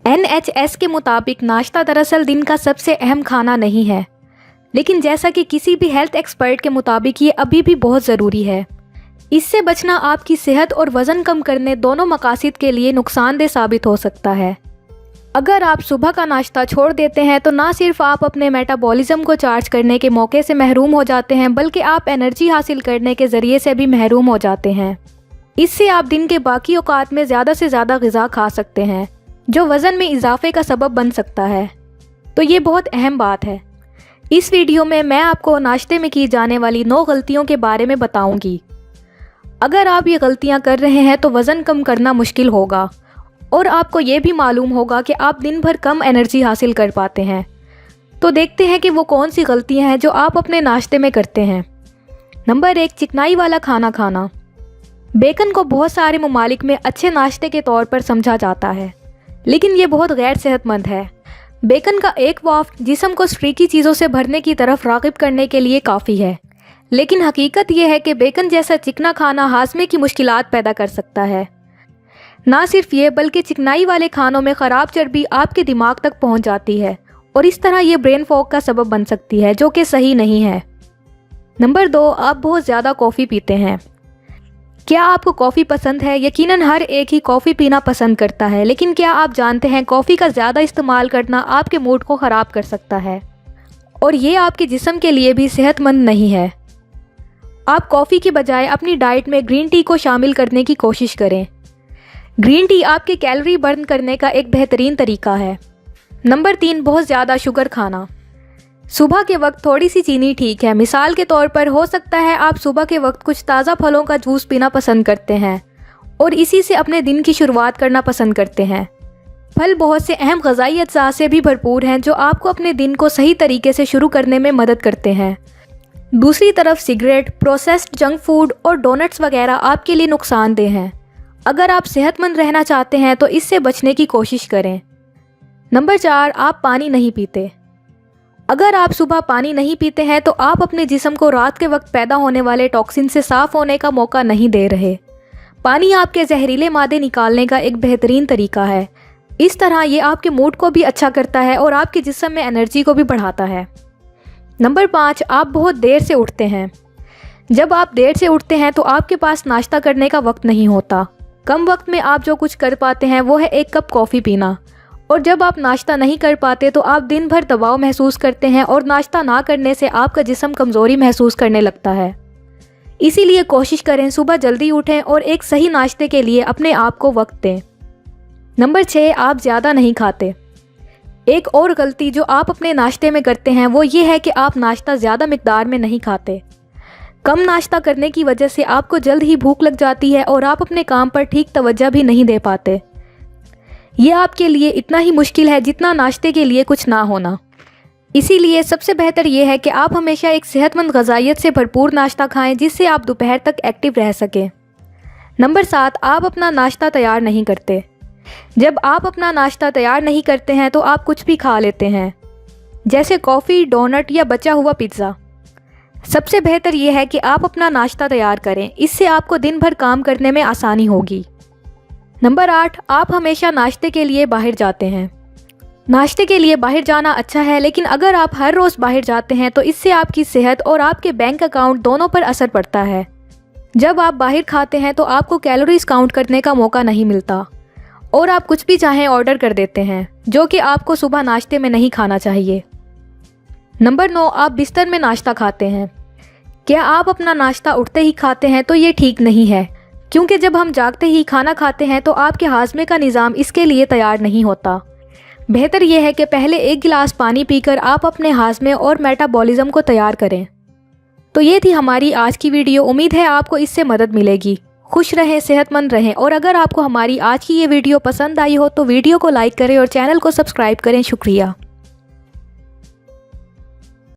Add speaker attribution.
Speaker 1: NHS के मुताबिक नाश्ता दरअसल दिन का सबसे अहम खाना नहीं है, लेकिन जैसा कि किसी भी हेल्थ एक्सपर्ट के मुताबिक ये अभी भी बहुत ज़रूरी है। इससे बचना आपकी सेहत और वज़न कम करने दोनों मकासद के लिए नुकसानदेह साबित हो सकता है। अगर आप सुबह का नाश्ता छोड़ देते हैं तो ना सिर्फ आप अपने मेटाबॉलिज्म को चार्ज करने के मौके से महरूम हो जाते हैं, बल्कि आप एनर्जी हासिल करने के ज़रिए से भी महरूम हो जाते हैं। इससे आप दिन के बाकी औकात में ज़्यादा से ज़्यादा ग़िज़ा खा सकते हैं, जो वज़न में इजाफे का सबब बन सकता है। तो ये बहुत अहम बात है। इस वीडियो में मैं आपको नाश्ते में की जाने वाली 9 गलतियों के बारे में बताऊंगी। अगर आप ये गलतियां कर रहे हैं तो वज़न कम करना मुश्किल होगा और आपको ये भी मालूम होगा कि आप दिन भर कम एनर्जी हासिल कर पाते हैं। तो देखते हैं कि वो कौन सी गलतियां हैं जो आप अपने नाश्ते में करते हैं। नंबर 1, चिकनाई वाला खाना खाना। बेकन को बहुत सारे ममालिक में अच्छे नाश्ते के तौर पर समझा जाता है, लेकिन ये बहुत गैर सेहतमंद है। बेकन का एक वाफ्ट जिस्म को स्ट्रीकी चीज़ों से भरने की तरफ राग़िब करने के लिए काफ़ी है, लेकिन हकीकत यह है कि बेकन जैसा चिकना खाना हाज़मे की मुश्किलात पैदा कर सकता है। ना सिर्फ ये, बल्कि चिकनाई वाले खानों में ख़राब चर्बी आपके दिमाग तक पहुंच जाती है और इस तरह ये ब्रेन फॉग का सबब बन सकती है, जो कि सही नहीं है। नंबर 2, आप बहुत ज़्यादा कॉफ़ी पीते हैं। क्या आपको कॉफ़ी पसंद है? यकीनन हर एक ही कॉफ़ी पीना पसंद करता है, लेकिन क्या आप जानते हैं कॉफ़ी का ज़्यादा इस्तेमाल करना आपके मूड को ख़राब कर सकता है और ये आपके जिस्म के लिए भी सेहतमंद नहीं है। आप कॉफ़ी के बजाय अपनी डाइट में ग्रीन टी को शामिल करने की कोशिश करें। ग्रीन टी आपके कैलोरी बर्न करने का एक बेहतरीन तरीका है। नंबर 3, बहुत ज़्यादा शुगर खाना। सुबह के वक्त थोड़ी सी चीनी ठीक है। मिसाल के तौर पर हो सकता है आप सुबह के वक्त कुछ ताज़ा फलों का जूस पीना पसंद करते हैं और इसी से अपने दिन की शुरुआत करना पसंद करते हैं। फल बहुत से अहम ग़िज़ाई अज्जा से भी भरपूर हैं जो आपको अपने दिन को सही तरीके से शुरू करने में मदद करते हैं। दूसरी तरफ सिगरेट, प्रोसेस्ड जंक फूड और डोनट्स वगैरह आपके लिए नुकसानदेह हैं। अगर आप सेहतमंद रहना चाहते हैं तो इससे बचने की कोशिश करें। नंबर 4, आप पानी नहीं पीते। अगर आप सुबह पानी नहीं पीते हैं तो आप अपने जिस्म को रात के वक्त पैदा होने वाले टॉक्सिन से साफ़ होने का मौका नहीं दे रहे। पानी आपके जहरीले मादे निकालने का एक बेहतरीन तरीका है। इस तरह ये आपके मूड को भी अच्छा करता है और आपके जिस्म में एनर्जी को भी बढ़ाता है। नंबर 5, आप बहुत देर से उठते हैं। जब आप देर से उठते हैं तो आपके पास नाश्ता करने का वक्त नहीं होता। कम वक्त में आप जो कुछ कर पाते हैं वो है 1 कप कॉफ़ी पीना, और जब आप नाश्ता नहीं कर पाते तो आप दिन भर दबाव महसूस करते हैं और नाश्ता ना करने से आपका जिस्म कमज़ोरी महसूस करने लगता है। इसीलिए कोशिश करें सुबह जल्दी उठें और एक सही नाश्ते के लिए अपने आप को वक्त दें। नंबर 6, आप ज़्यादा नहीं खाते। एक और गलती जो आप अपने नाश्ते में करते हैं वो ये है कि आप नाश्ता ज़्यादा मिकदार में नहीं खाते। कम नाश्ता करने की वजह से आपको जल्द ही भूख लग जाती है और आप अपने काम पर ठीक तवज्जो भी नहीं दे पाते। ये आपके लिए इतना ही मुश्किल है जितना नाश्ते के लिए कुछ ना होना। इसीलिए सबसे बेहतर ये है कि आप हमेशा एक सेहतमंद ग़िज़ाइयत से भरपूर नाश्ता खाएं जिससे आप दोपहर तक एक्टिव रह सकें। नंबर 7, आप अपना नाश्ता तैयार नहीं करते। जब आप अपना नाश्ता तैयार नहीं करते हैं तो आप कुछ भी खा लेते हैं, जैसे कॉफ़ी, डोनट या बचा हुआ पिज़्ज़ा। सबसे बेहतर यह है कि आप अपना नाश्ता तैयार करें, इससे आपको दिन भर काम करने में आसानी होगी। नंबर 8, आप हमेशा नाश्ते के लिए बाहर जाते हैं। नाश्ते के लिए बाहर जाना अच्छा है, लेकिन अगर आप हर रोज़ बाहर जाते हैं तो इससे आपकी सेहत और आपके बैंक अकाउंट दोनों पर असर पड़ता है। जब आप बाहर खाते हैं तो आपको कैलोरीज काउंट करने का मौका नहीं मिलता और आप कुछ भी चाहें ऑर्डर कर देते हैं, जो कि आपको सुबह नाश्ते में नहीं खाना चाहिए। नंबर 9, आप बिस्तर में नाश्ता खाते हैं। क्या आप अपना नाश्ता उठते ही खाते हैं? तो ये ठीक नहीं है, क्योंकि जब हम जागते ही खाना खाते हैं तो आपके हाजमे का निज़ाम इसके लिए तैयार नहीं होता। बेहतर यह है कि पहले 1 गिलास पानी पीकर आप अपने हाजमे और मेटाबॉलिज्म को तैयार करें। तो ये थी हमारी आज की वीडियो। उम्मीद है आपको इससे मदद मिलेगी। खुश रहें, सेहतमंद रहें, और अगर आपको हमारी आज की ये वीडियो पसंद आई हो तो वीडियो को लाइक करें और चैनल को सब्सक्राइब करें। शुक्रिया।